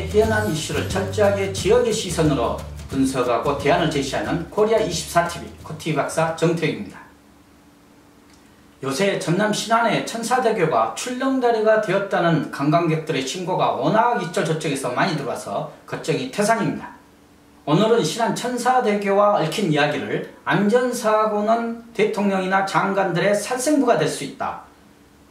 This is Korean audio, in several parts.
지역의 희한한 이슈를 철저하게 지역의 시선으로 분석하고 대안을 제시하는 코리아24TV 코티 박사 정태욱입니다. 요새 전남 신안의 천사대교가 출렁다리가 되었다는 관광객들의 신고가 워낙 이쪽 저쪽에서 많이 들어와서 걱정이 태산입니다. 오늘은 신안 천사대교와 얽힌 이야기를 안전사고는 대통령이나 장관들의 살생부가 될 수 있다.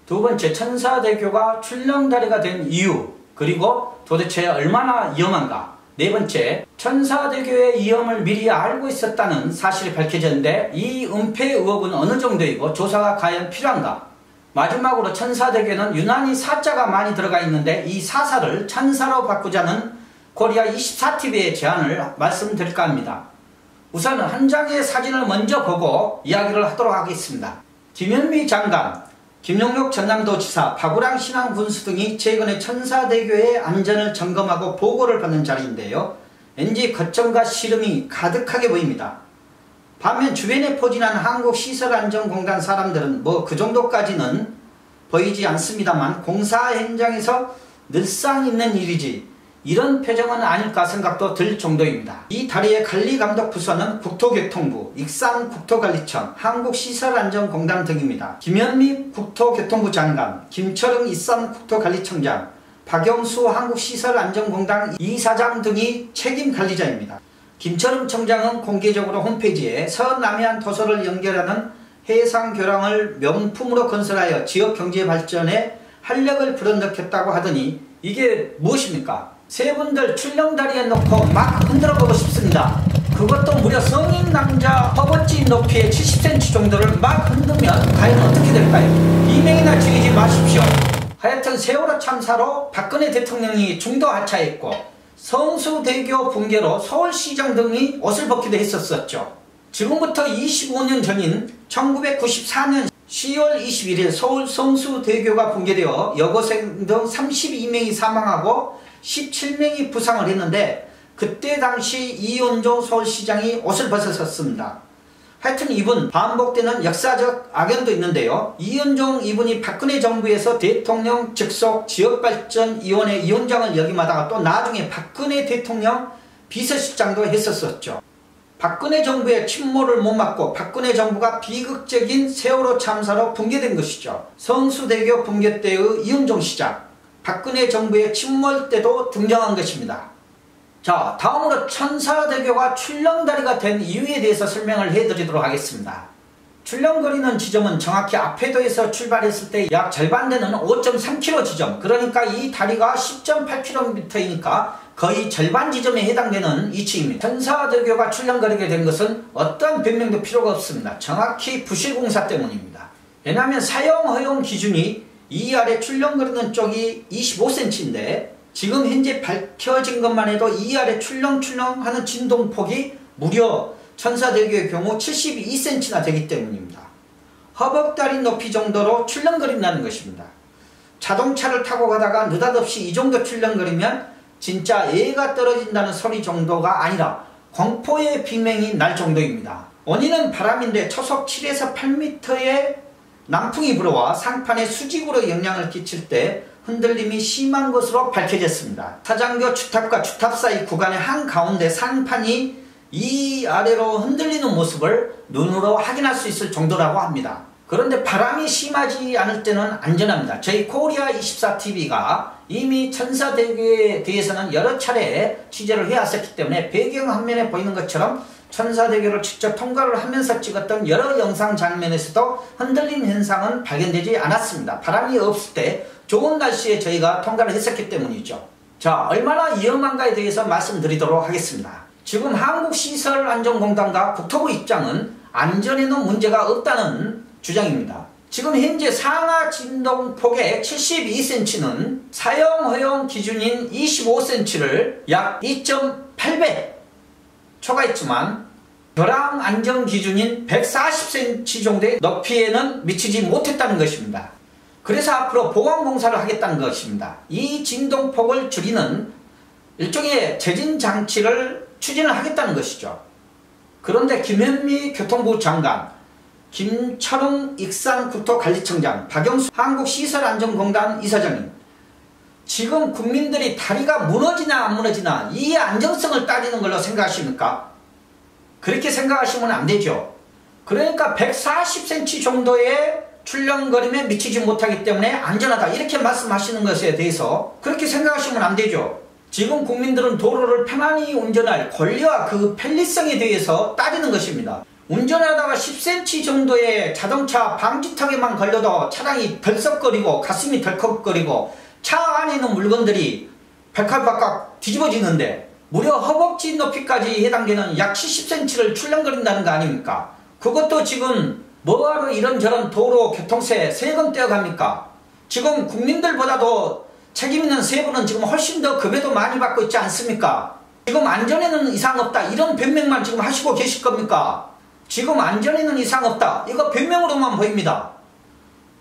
두 번째, 천사대교가 출렁다리가 된 이유, 그리고 도대체 얼마나 위험한가. 네 번째, 천사대교의 위험을 미리 알고 있었다는 사실이 밝혀졌는데 이 은폐 의혹은 어느 정도이고 조사가 과연 필요한가. 마지막으로 천사대교는 유난히 사자가 많이 들어가 있는데 이 사사를 천사로 바꾸자는 코리아24TV의 제안을 말씀드릴까 합니다. 우선 한 장의 사진을 먼저 보고 이야기를 하도록 하겠습니다. 김현미 장관, 김용록 전남도지사, 박우량 신안군수 등이 최근에 천사대교의 안전을 점검하고 보고를 받는 자리인데요. 왠지 걱정과 시름이 가득하게 보입니다. 반면 주변에 포진한 한국시설안전공단 사람들은 뭐 그 정도까지는 보이지 않습니다만 공사 현장에서 늘상 있는 일이지 이런 표정은 아닐까 생각도 들 정도입니다. 이 다리의 관리감독부서는 국토교통부, 익산국토관리청, 한국시설안전공단 등입니다. 김현미 국토교통부 장관, 김철웅 익산국토관리청장, 박영수 한국시설안전공단 이사장 등이 책임관리자입니다. 김철웅 청장은 공개적으로 홈페이지에 서남해안 도서를 연결하는 해상교량을 명품으로 건설하여 지역경제 발전에 활력을 불어넣겠다고 하더니 이게 무엇입니까? 세 분들 출렁다리에 놓고 막 흔들어 보고 싶습니다. 그것도 무려 성인 남자 허벅지 높이의 70cm 정도를 막 흔들면 과연 어떻게 될까요? 이명이나 지르지 마십시오. 하여튼 세월호 참사로 박근혜 대통령이 중도 하차했고 성수대교 붕괴로 서울시장 등이 옷을 벗기도 했었죠. 지금부터 25년 전인 1994년 10월 21일 서울 성수대교가 붕괴되어 여고생 등 32명이 사망하고 17명이 부상을 했는데 그때 당시 이원종 서울시장이 옷을 벗었습니다. 하여튼 이분 반복되는 역사적 악연도 있는데요. 이원종 이분이 박근혜 정부에서 대통령 직속 지역발전위원회 위원장을 역임하다가 또 나중에 박근혜 대통령 비서실장도 했었죠. 박근혜 정부의 침몰을 못 막고 박근혜 정부가 비극적인 세월호 참사로 붕괴된 것이죠. 성수대교 붕괴 때의 이원종 시장, 박근혜 정부의 침몰 때도 등장한 것입니다. 자, 다음으로 천사대교가 출렁다리가 된 이유에 대해서 설명을 해드리도록 하겠습니다. 출렁거리는 지점은 정확히 앞회도에서 출발했을 때 약 절반 되는 5.3km 지점, 그러니까 이 다리가 10.8km이니까 거의 절반 지점에 해당되는 위치입니다. 천사대교가 출렁거리게 된 것은 어떤 변명도 필요가 없습니다. 정확히 부실공사 때문입니다. 왜냐하면 사용 허용 기준이 이 아래 출렁거리는 쪽이 25cm인데 지금 현재 밝혀진 것만 해도 이 아래 출렁출렁 하는 진동폭이 무려 천사대교의 경우 72cm나 되기 때문입니다. 허벅다리 높이 정도로 출렁거린다는 것입니다. 자동차를 타고 가다가 느닷없이 이 정도 출렁거리면 진짜 애가 떨어진다는 소리 정도가 아니라 공포의 비명이 날 정도입니다. 원인은 바람인데 초속 7에서 8m의 남풍이 불어와 상판에 수직으로 영향을 끼칠 때 흔들림이 심한 것으로 밝혀졌습니다. 사장교 주탑과 주탑 사이 구간의 한가운데 상판이 이 아래로 흔들리는 모습을 눈으로 확인할 수 있을 정도라고 합니다. 그런데 바람이 심하지 않을 때는 안전합니다. 저희 코리아24TV가 이미 천사대교에 대해서는 여러 차례 취재를 해왔었기 때문에 배경 화면에 보이는 것처럼 천사대교를 직접 통과를 하면서 찍었던 여러 영상 장면에서도 흔들림 현상은 발견되지 않았습니다. 바람이 없을 때 좋은 날씨에 저희가 통과를 했었기 때문이죠. 자, 얼마나 위험한가에 대해서 말씀드리도록 하겠습니다. 지금 한국시설안전공단과 국토부 입장은 안전에는 문제가 없다는 주장입니다. 지금 현재 상하 진동폭의 72cm는 사용 허용 기준인 25cm를 약 2.8배 초과했지만 교량 안전 기준인 140cm 정도의 높이에는 미치지 못했다는 것입니다. 그래서 앞으로 보강공사를 하겠다는 것입니다. 이 진동폭을 줄이는 일종의 제진 장치를 추진을 하겠다는 것이죠. 그런데 김현미 교통부 장관, 김철웅 익산국토관리청장, 박영수 한국시설안전공단 이사장님, 지금 국민들이 다리가 무너지나 안 무너지나 이 안정성을 따지는 걸로 생각하십니까? 그렇게 생각하시면 안 되죠. 그러니까 140cm 정도의 출렁거림에 미치지 못하기 때문에 안전하다 이렇게 말씀하시는 것에 대해서 그렇게 생각하시면 안 되죠. 지금 국민들은 도로를 편안히 운전할 권리와 그 편리성에 대해서 따지는 것입니다. 운전하다가 10cm 정도의 자동차 방지턱에만 걸려도 차량이 덜썩거리고 가슴이 덜컥거리고 차 안에 있는 물건들이 발칵발칵 뒤집어지는데 무려 허벅지 높이까지 해당되는 약 70cm를 출렁거린다는 거 아닙니까? 그것도 지금 뭐하러 이런저런 도로 교통세 세금 떼어갑니까? 지금 국민들보다도 책임있는 세부는 지금 훨씬 더 급여도 많이 받고 있지 않습니까? 지금 안전에는 이상 없다 이런 변명만 지금 하시고 계실 겁니까? 지금 안전에는 이상 없다 이거 변명으로만 보입니다.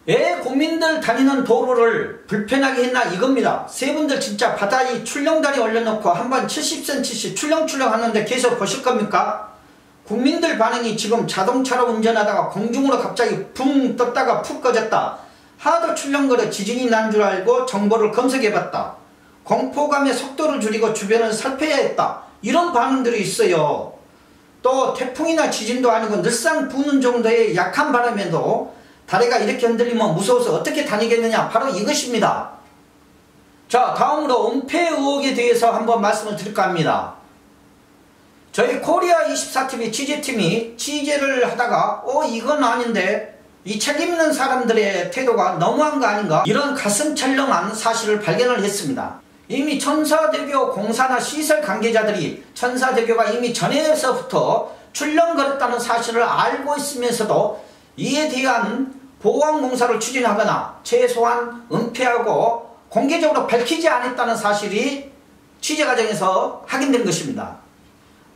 왜 국민들 다니는 도로를 불편하게 했나 이겁니다. 세 분들 진짜 바다에 출렁다리 올려놓고 한번 70cm씩 출렁출렁 하는데 계속 보실 겁니까? 국민들 반응이 지금 자동차로 운전하다가 공중으로 갑자기 붕 떴다가 푹 꺼졌다. 하도 출렁거려 지진이 난 줄 알고 정보를 검색해봤다. 공포감에 속도를 줄이고 주변을 살펴야 했다. 이런 반응들이 있어요. 또 태풍이나 지진도 아니고 늘상 부는 정도의 약한 바람에도 다리가 이렇게 흔들리면 무서워서 어떻게 다니겠느냐 바로 이것입니다. 자, 다음으로 은폐 의혹에 대해서 한번 말씀을 드릴까 합니다. 저희 코리아24TV 취재팀이 취재를 하다가 이건 아닌데 이 책임있는 사람들의 태도가 너무한 거 아닌가 이런 가슴 철렁한 사실을 발견을 했습니다. 이미 천사대교 공사나 시설 관계자들이 천사대교가 이미 전에서부터 출렁거렸다는 사실을 알고 있으면서도 이에 대한 보완공사를 추진하거나 최소한 은폐하고 공개적으로 밝히지 않았다는 사실이 취재 과정에서 확인된 것입니다.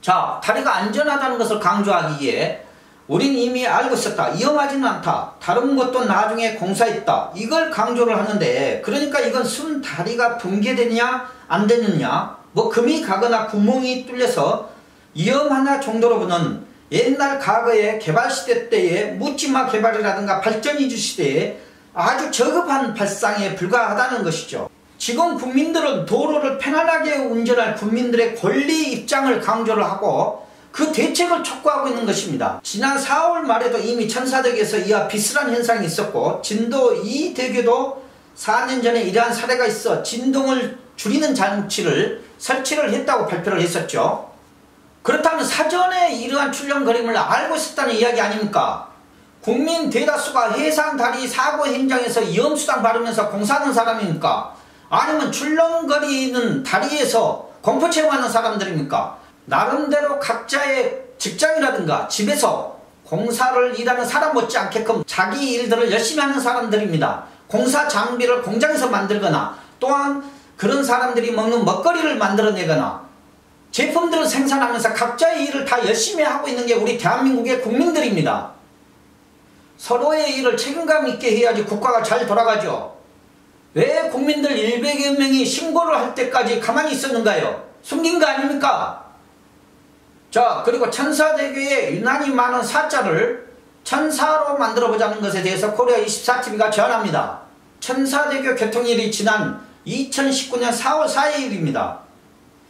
자, 다리가 안전하다는 것을 강조하기 위해 우린 이미 알고 있었다. 위험하지는 않다. 다른 것도 나중에 공사했다. 이걸 강조를 하는데 그러니까 이건 순 다리가 붕괴되느냐 안 되느냐 뭐 금이 가거나 구멍이 뚫려서 위험하나 정도로 보는 옛날 과거의 개발시대 때의 묻지마 개발이라든가 발전이주 시대에 아주 저급한 발상에 불과하다는 것이죠. 지금 국민들은 도로를 편안하게 운전할 국민들의 권리 입장을 강조를 하고 그 대책을 촉구하고 있는 것입니다. 지난 4월 말에도 이미 천사대교에서 이와 비슷한 현상이 있었고 진도 2 대교도 4년 전에 이러한 사례가 있어 진동을 줄이는 장치를 설치를 했다고 발표를 했었죠. 그렇다면 사전에 이러한 출렁거림을 알고 있었다는 이야기 아닙니까? 국민 대다수가 해상다리 사고 현장에서 위험수당 받으면서 공사하는 사람입니까? 아니면 출렁거리는 다리에서 공포체험하는 사람들입니까? 나름대로 각자의 직장이라든가 집에서 공사를 일하는 사람 못지않게끔 자기 일들을 열심히 하는 사람들입니다. 공사 장비를 공장에서 만들거나 또한 그런 사람들이 먹는 먹거리를 만들어내거나 제품들을 생산하면서 각자의 일을 다 열심히 하고 있는 게 우리 대한민국의 국민들입니다. 서로의 일을 책임감 있게 해야지 국가가 잘 돌아가죠. 왜 국민들 100여 명이 신고를 할 때까지 가만히 있었는가요? 숨긴 거 아닙니까? 자, 그리고 천사대교에 유난히 많은 사자를 천사로 만들어보자는 것에 대해서 코리아24TV가 제안합니다. 천사대교 교통일이 지난 2019년 4월 4일입니다.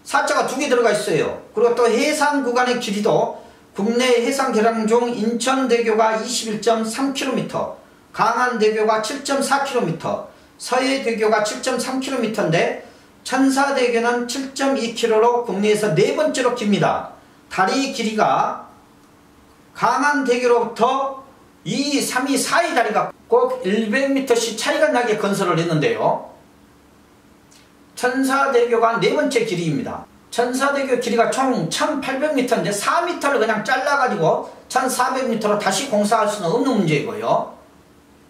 사자가 2개 들어가 있어요. 그리고 또 해상 구간의 길이도 국내 해상 개량 중 인천대교가 21.3km, 강한대교가 7.4km, 서해대교가 7.3km인데 천사대교는 7.2km로 국내에서 4번째로 깁니다. 다리 길이가 강한대교로부터 2, 3, 2, 4위 다리가 꼭 100m씩 차이가 나게 건설을 했는데요. 천사대교가 4번째 길이입니다. 천사대교 길이가 총 1800m인데 4m를 그냥 잘라가지고 1400m로 다시 공사할 수는 없는 문제이고요.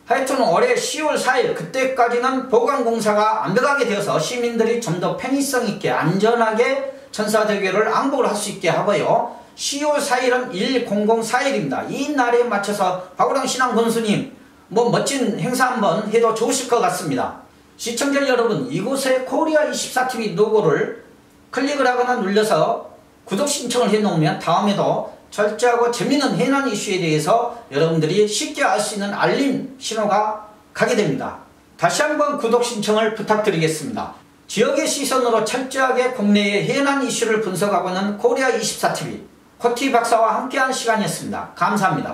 하여튼 올해 10월 4일 그때까지는 보강공사가 완벽하게 되어서 시민들이 좀 더 편의성 있게 안전하게 천사대교를 왕복을 할 수 있게 하고요. 10월 4일은 1004일입니다. 이 날에 맞춰서 박우량 신앙 군수님 뭐 멋진 행사 한번 해도 좋으실 것 같습니다. 시청자 여러분, 이곳에 코리아24TV 로고를 클릭을 하거나 눌러서 구독 신청을 해놓으면 다음에도 철저하고 재미있는 해난 이슈에 대해서 여러분들이 쉽게 알 수 있는 알림 신호가 가게 됩니다. 다시 한번 구독 신청을 부탁드리겠습니다. 지역의 시선으로 철저하게 국내의 현안 이슈를 분석하고는 코리아24TV 코티 박사와 함께한 시간이었습니다. 감사합니다.